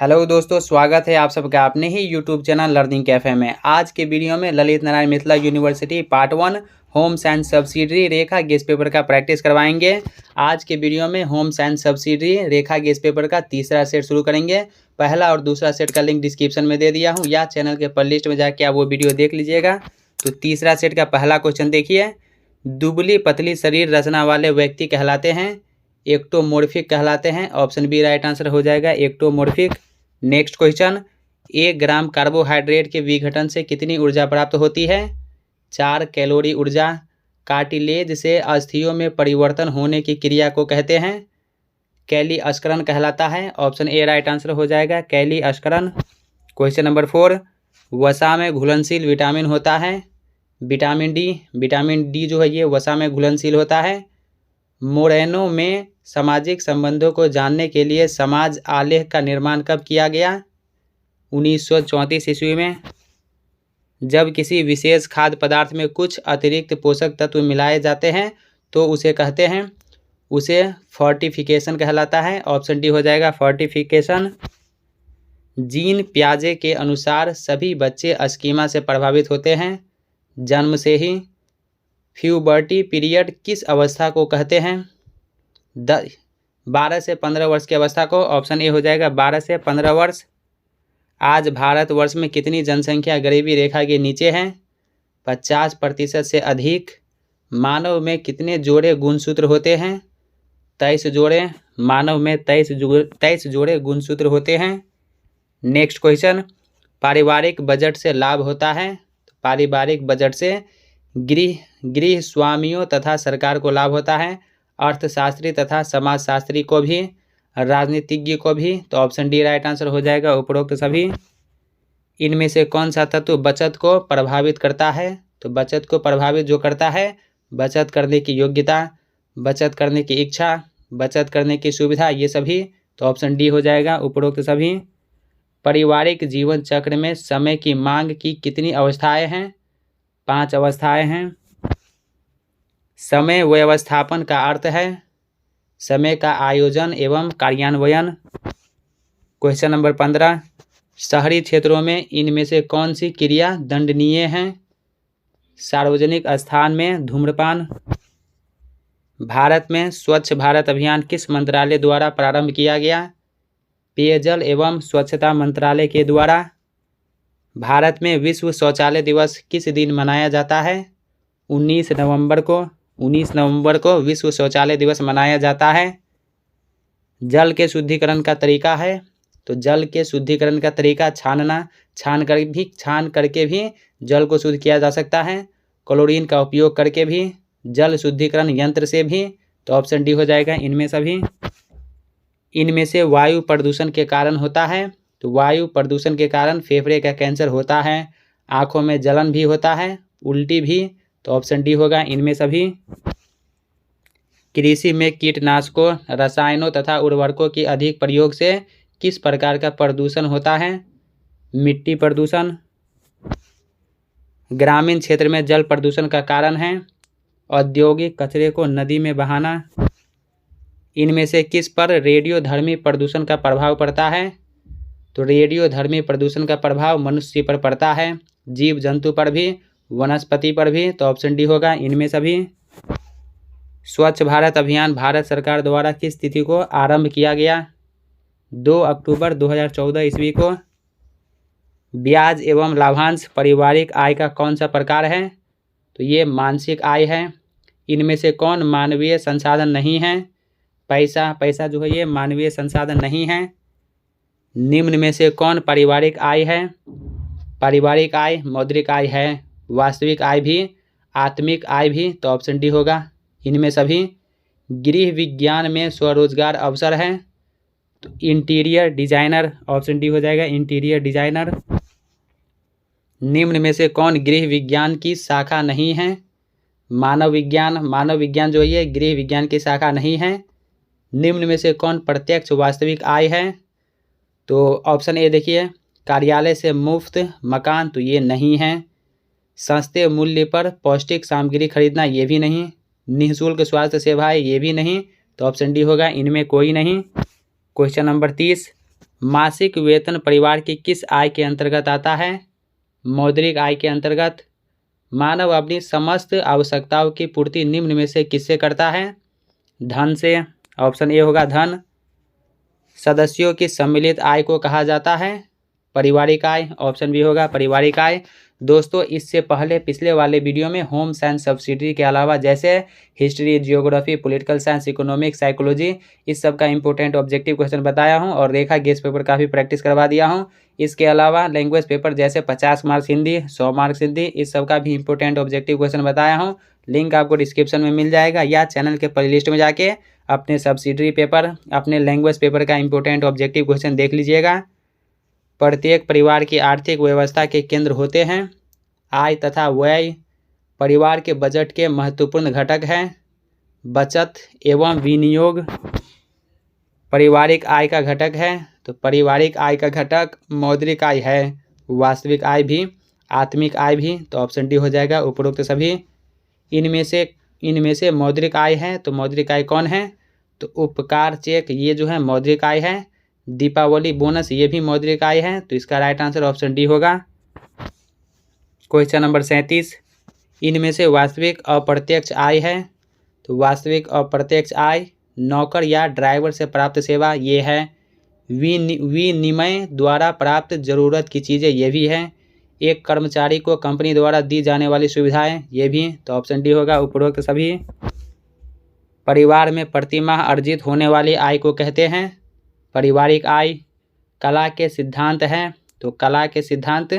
Hello दोस्तों, स्वागत है आप सबका अपने ही यूट्यूब चैनल लर्निंग कैफे में। आज के वीडियो में Lalit Narayan Mithila university part 1 home science subsidiary Rekha guess paper का प्रैक्टिस करवाएंगे। आज के वीडियो में home science subsidiary Rekha guess paper का तीसरा सेट शुरू करेंगे। पहला और दूसरा सेट का लिंक डिस्क्रिप्शन में दे दिया हूँ, या चैनल के प्लेलिस्ट में जाके आप वो वीडियो देख लीजिएगा। तो तीसरा सेट का पहला क्वेश्चन देखिए, दुबली पतली शरीर रचना वाले व्यक्ति कहलाते हैं? एक्टोमोर्फिक कहलाते हैं। ऑप्शन बी राइट आंसर हो जाएगा, एक्टोमोर्फिक। नेक्स्ट क्वेश्चन, 1 ग्राम कार्बोहाइड्रेट के विघटन से कितनी ऊर्जा प्राप्त होती है? 4 कैलोरी ऊर्जा। कार्टिलेज से अस्थियों में परिवर्तन होने की क्रिया को कहते हैं? कैली अस्करण कहलाता है। ऑप्शन ए राइट आंसर हो जाएगा, कैली अस्करण। क्वेश्चन नंबर 4, वसा में घुलनशील विटामिन होता है? Vitamin D. विटामिन डी जो है ये वसा में घुलनशील होता है। मोरेनो में सामाजिक संबंधों को जानने के लिए समाज आलेख का निर्माण कब किया गया? 1934 ईस्वी में। जब किसी विशेष खाद्य पदार्थ में कुछ अतिरिक्त पोषक तत्व मिलाए जाते हैं तो उसे कहते हैं? उसे फोर्टिफिकेशन कहलाता है। ऑप्शन डी हो जाएगा, फोर्टिफिकेशन। जीन पियाजे के अनुसार सभी बच्चे अस्कीमा से प्रभावित होते हैं? जन्म से ही। प्यूबर्टी पीरियड किस अवस्था को कहते हैं? 12 से 15 वर्ष की अवस्था को। ऑप्शन ए हो जाएगा, 12 से 15 वर्ष। आज भारतवर्ष में कितनी जनसंख्या गरीबी रेखा के नीचे है? 50% से अधिक। मानव में कितने जोड़े गुणसूत्र होते हैं? 23 जोड़े। मानव में 23 जोड़े गुणसूत्र होते हैं। नेक्स्ट क्वेश्चन, पारिवारिक बजट से लाभ होता है? पारिवारिक बजट से गृह स्वामियों तथा सरकार को लाभ होता है, अर्थशास्त्री तथा समाजशास्त्री को भी, राजनीतिज्ञ को भी। तो ऑप्शन डी राइट आंसर हो जाएगा, उपरोक्त सभी। इनमें से कौन सा तत्व बचत को प्रभावित करता है? तो बचत को प्रभावित जो करता है, बचत करने की योग्यता, बचत करने की इच्छा, बचत करने की सुविधा, ये सभी। तो ऑप्शन डी हो जाएगा, उपरोक्त सभी। पारिवारिक जीवन चक्र में समय की मांग की कितनी अवस्थाएं हैं? 5 अवस्थाएं हैं। समय व्यवस्थापन का अर्थ है समय का आयोजन एवं कार्यान्वयन। क्वेश्चन नंबर 15, शहरी क्षेत्रों में इनमें से कौन सी क्रिया दंडनीय है? सार्वजनिक स्थान में धूम्रपान। भारत में स्वच्छ भारत अभियान किस मंत्रालय द्वारा प्रारंभ किया गया? पेयजल एवं स्वच्छता मंत्रालय के द्वारा। भारत में विश्व शौचालय दिवस किस दिन मनाया जाता है? 19 नवंबर को। 19 नवंबर को विश्व शौचालय दिवस मनाया जाता है। जल के शुद्धिकरण का तरीका है? तो जल के शुद्धिकरण का तरीका छानना, छान करके भी जल को शुद्ध किया जा सकता है। क्लोरीन का उपयोग करके भी, जल शुद्धिकरण यंत्र से भी। तो ऑप्शन डी हो जाएगा, इनमें सभी। इनमें से वायु प्रदूषण के कारण होता है? तो वायु प्रदूषण के कारण फेफड़े का कैंसर होता है, आँखों में जलन भी होता है, उल्टी भी। तो ऑप्शन डी होगा, इनमें सभी। कृषि में कीटनाशकों, रसायनों तथा उर्वरकों के अधिक प्रयोग से किस प्रकार का प्रदूषण होता है? मिट्टी प्रदूषण। ग्रामीण क्षेत्र में जल प्रदूषण का कारण है? औद्योगिक कचरे को नदी में बहाना। इनमें से किस पर रेडियोधर्मी प्रदूषण का प्रभाव पड़ता है? तो रेडियोधर्मी प्रदूषण का प्रभाव मनुष्य पर पड़ता है, जीव जंतु पर भी, वनस्पति पर भी। तो ऑप्शन डी होगा, इनमें सभी। स्वच्छ भारत अभियान भारत सरकार द्वारा किस तिथि को आरंभ किया गया? 2 अक्टूबर 2014 ईस्वी को। ब्याज एवं लाभांश पारिवारिक आय का कौन सा प्रकार है? तो ये मानसिक आय है। इनमें से कौन मानवीय संसाधन नहीं है? पैसा जो है ये मानवीय संसाधन नहीं है। निम्न में से कौन पारिवारिक आय है? पारिवारिक आय मौद्रिक आय है, वास्तविक आय भी, आत्मिक आय भी। तो ऑप्शन डी होगा, इनमें सभी। गृह विज्ञान में स्वरोजगार अवसर है? तो इंटीरियर डिजाइनर। ऑप्शन डी हो जाएगा, इंटीरियर डिजाइनर। निम्न में से कौन गृह विज्ञान की शाखा नहीं है? मानव विज्ञान। मानव विज्ञान जो है गृह विज्ञान की शाखा नहीं है। निम्न में से कौन प्रत्यक्ष वास्तविक आय है? तो ऑप्शन ए देखिए, कार्यालय से मुफ्त मकान, तो ये नहीं है। सस्ते मूल्य पर पौष्टिक सामग्री खरीदना, ये भी नहीं। निःशुल्क स्वास्थ्य सेवाएं, ये भी नहीं। तो ऑप्शन डी होगा, इनमें कोई नहीं। क्वेश्चन नंबर 30, मासिक वेतन परिवार की किस आय के अंतर्गत आता है? मौद्रिक आय के अंतर्गत। मानव अपनी समस्त आवश्यकताओं की पूर्ति निम्न में से किससे करता है? धन से। ऑप्शन ए होगा धन। सदस्यों की सम्मिलित आय को कहा जाता है पारिवारिक आय। ऑप्शन बी होगा पारिवारिक आय। दोस्तों, इससे पहले पिछले वाले वीडियो में होम साइंस सब्सिडी के अलावा जैसे history, geography, political science, economics, psychology, इस सब का इंपॉर्टेंट ऑब्जेक्टिव क्वेश्चन बताया हूं और रेखा गेस पेपर का भी प्रैक्टिस करवा दिया हूं। इसके अलावा लैंग्वेज पेपर जैसे 50 मार्क्स हिंदी, 100 मार्क्स हिंदी, इस सब का भी इंपॉर्टेंट ऑब्जेक्टिव क्वेश्चन बताया हूँ। लिंक आपको डिस्क्रिप्शन में मिल जाएगा या चैनल के प्लेलिस्ट में जाके अपने सब्सिडरी पेपर, अपने लैंग्वेज पेपर का इंपॉर्टेंट ऑब्जेक्टिव क्वेश्चन देख लीजिएगा। प्रत्येक परिवार की आर्थिक व्यवस्था के केंद्र होते हैं आय तथा व्यय। परिवार के बजट के महत्वपूर्ण घटक हैं बचत एवं विनियोग। पारिवारिक आय का घटक है, तो पारिवारिक आय का घटक मौद्रिक आय है, वास्तविक आय भी, आत्मिक आय भी। तो ऑप्शन डी हो जाएगा उपरोक्त सभी। इनमें से मौद्रिक आय है, तो मौद्रिक आय कौन है? तो उपकार चेक, ये जो है मौद्रिक आय है। दीपावली बोनस, ये भी मौद्रिक आय है। तो इसका राइट आंसर ऑप्शन डी होगा। क्वेश्चन नंबर 37, इनमें से वास्तविक अप्रत्यक्ष आय है, तो वास्तविक अप्रत्यक्ष आय नौकर या ड्राइवर से प्राप्त सेवा, ये है। विनिमय द्वारा प्राप्त जरूरत की चीज़ें, ये भी है। एक कर्मचारी को कंपनी द्वारा दी जाने वाली सुविधाएं, ये भी। तो ऑप्शन डी होगा उपरोक्त सभी। परिवार में प्रतिमाह अर्जित होने वाली आय को कहते हैं पारिवारिक आय। कला के सिद्धांत हैं, तो कला के सिद्धांत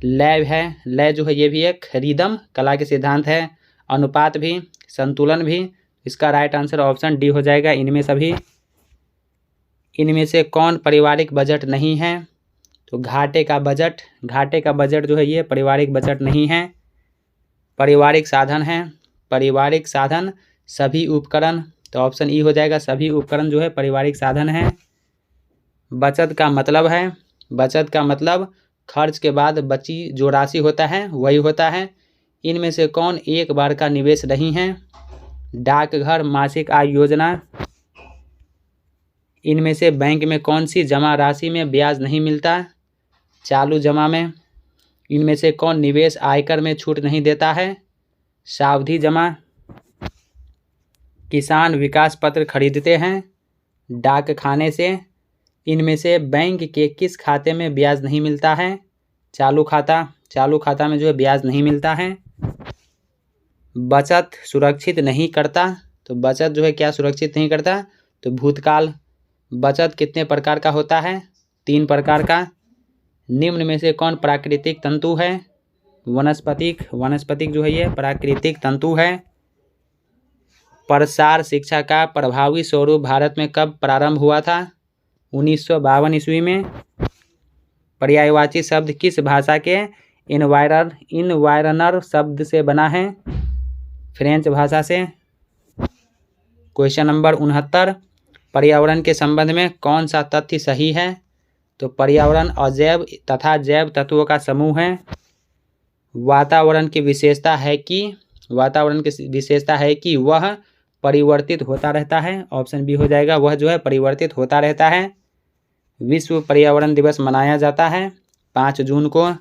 लय है। लय जो है ये भी एक रिदम कला के सिद्धांत है। अनुपात भी, संतुलन भी। इसका राइट आंसर ऑप्शन डी हो जाएगा इनमें सभी। इनमें से कौन पारिवारिक बजट नहीं है? तो घाटे का बजट। घाटे का बजट जो है ये पारिवारिक बजट नहीं है। पारिवारिक साधन है। पारिवारिक साधन सभी उपकरण, तो ऑप्शन ई हो जाएगा सभी उपकरण जो है पारिवारिक साधन है। बचत का मतलब है, बचत का मतलब खर्च के बाद बची जो राशि होता है वही होता है। इनमें से कौन एक बार का निवेश नहीं है? डाकघर, मासिक आय योजना। इनमें से बैंक में कौन सी जमा राशि में ब्याज नहीं मिलता? चालू जमा में। इनमें से कौन निवेश आयकर में छूट नहीं देता है? सावधि जमा। किसान विकास पत्र खरीदते हैं डाक खाने से। इनमें से बैंक के किस खाते में ब्याज नहीं मिलता है? चालू खाता। चालू खाता में जो है ब्याज नहीं मिलता है। बचत सुरक्षित नहीं करता, तो बचत जो है क्या सुरक्षित नहीं करता? तो भूतकाल। बचत कितने प्रकार का होता है? 3 प्रकार का। निम्न में से कौन प्राकृतिक तंतु है? वनस्पतिक। वनस्पतिक जो है ये प्राकृतिक तंतु है। प्रसार शिक्षा का प्रभावी स्वरूप भारत में कब प्रारंभ हुआ था? 1952 ईस्वी में। पर्यायवाची शब्द किस भाषा के इन्वायरनर शब्द से बना है? फ्रेंच भाषा से। क्वेश्चन नंबर 69, पर्यावरण के संबंध में कौन सा तथ्य सही है? तो पर्यावरण अजैव तथा जैव तत्वों का समूह है। वातावरण की विशेषता है कि वह परिवर्तित होता रहता है। ऑप्शन बी हो जाएगा, वह जो है परिवर्तित होता रहता है। विश्व पर्यावरण दिवस मनाया जाता है 5 जून को।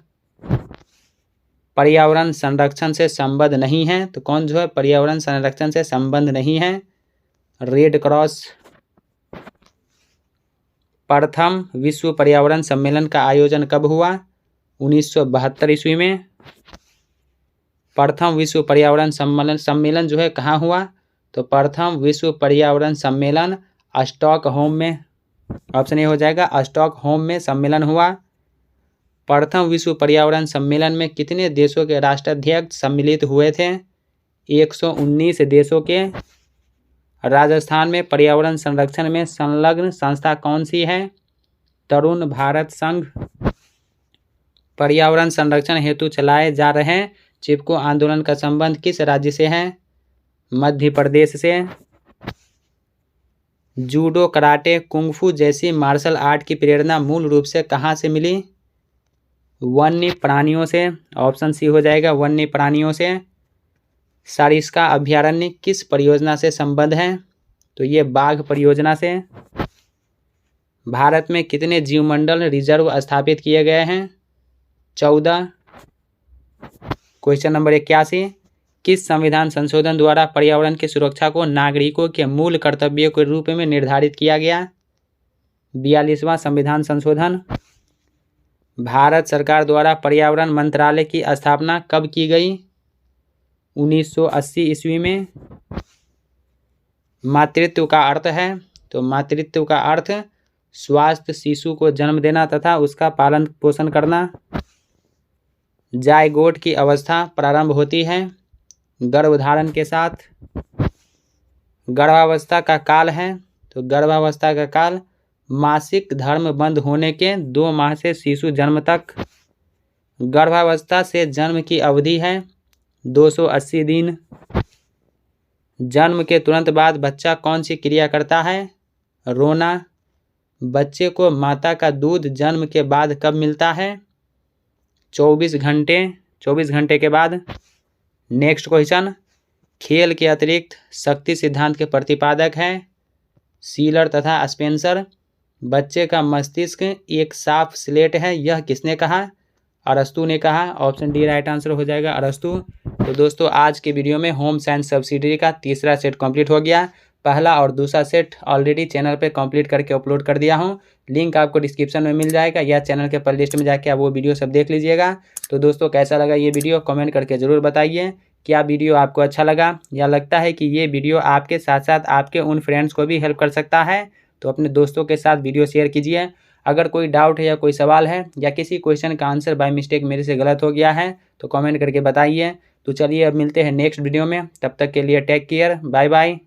पर्यावरण संरक्षण से संबद्ध नहीं है, तो कौन जो है पर्यावरण संरक्षण से संबद्ध नहीं है? Red cross. प्रथम विश्व पर्यावरण सम्मेलन का आयोजन कब हुआ? 1972 ईस्वी में। प्रथम विश्व पर्यावरण सम्मेलन जो है कहाँ हुआ? तो प्रथम विश्व पर्यावरण सम्मेलन स्टॉकहोम में। ऑप्शन ए हो जाएगा स्टॉकहोम में सम्मेलन हुआ। प्रथम विश्व पर्यावरण सम्मेलन में कितने देशों के राष्ट्राध्यक्ष सम्मिलित हुए थे? 119 देशों के। राजस्थान में पर्यावरण संरक्षण में संलग्न संस्था कौन सी है? तरुण भारत संघ। पर्यावरण संरक्षण हेतु चलाए जा रहे चिपको आंदोलन का संबंध किस राज्य से है? मध्य प्रदेश से। जूडो, कराटे, कुंग-फू जैसी मार्शल आर्ट की प्रेरणा मूल रूप से कहाँ से मिली? वन्य प्राणियों से। ऑप्शन सी हो जाएगा वन्य प्राणियों से। सारिस्का अभयारण्य किस परियोजना से संबद्ध है? तो ये बाघ परियोजना से। भारत में कितने जीवमंडल रिजर्व स्थापित किए गए हैं? 14। क्वेश्चन नंबर 81, किस संविधान संशोधन द्वारा पर्यावरण की सुरक्षा को नागरिकों के मूल कर्तव्य के रूप में निर्धारित किया गया? 42वां संविधान संशोधन। भारत सरकार द्वारा पर्यावरण मंत्रालय की स्थापना कब की गई? 1980 ईस्वी में। मातृत्व का अर्थ है, तो मातृत्व का अर्थ स्वास्थ्य शिशु को जन्म देना तथा उसका पालन पोषण करना। जायगोट की अवस्था प्रारंभ होती है गर्भधारण के साथ। गर्भावस्था का काल है, तो गर्भावस्था का काल मासिक धर्म बंद होने के 2 माह से शिशु जन्म तक। गर्भावस्था से जन्म की अवधि है 280 दिन। जन्म के तुरंत बाद बच्चा कौन सी क्रिया करता है? रोना। बच्चे को माता का दूध जन्म के बाद कब मिलता है? 24 घंटे के बाद। नेक्स्ट क्वेश्चन, खेल के अतिरिक्त शक्ति सिद्धांत के प्रतिपादक हैं सीलर तथा स्पेंसर। बच्चे का मस्तिष्क एक साफ स्लेट है, यह किसने कहा? अरस्तु ने कहा। ऑप्शन डी राइट आंसर हो जाएगा, अरस्तु। तो दोस्तों आज के वीडियो में होम साइंस सब्सिडरी का तीसरा सेट कंप्लीट हो गया। पहला और दूसरा सेट ऑलरेडी चैनल पे कंप्लीट करके अपलोड कर दिया हूँ। लिंक आपको डिस्क्रिप्शन में मिल जाएगा या चैनल के प्लेलिस्ट में जाके आप वो वीडियो सब देख लीजिएगा। तो दोस्तों कैसा लगा ये वीडियो कमेंट करके ज़रूर बताइए। क्या वीडियो आपको अच्छा लगा या लगता है कि ये वीडियो आपके साथ साथ आपके उन फ्रेंड्स को भी हेल्प कर सकता है, तो अपने दोस्तों के साथ वीडियो शेयर कीजिए। अगर कोई डाउट है या कोई सवाल है या किसी क्वेश्चन का आंसर बाय मिस्टेक मेरे से गलत हो गया है तो कमेंट करके बताइए। तो चलिए अब मिलते हैं नेक्स्ट वीडियो में, तब तक के लिए टेक केयर, बाय बाय।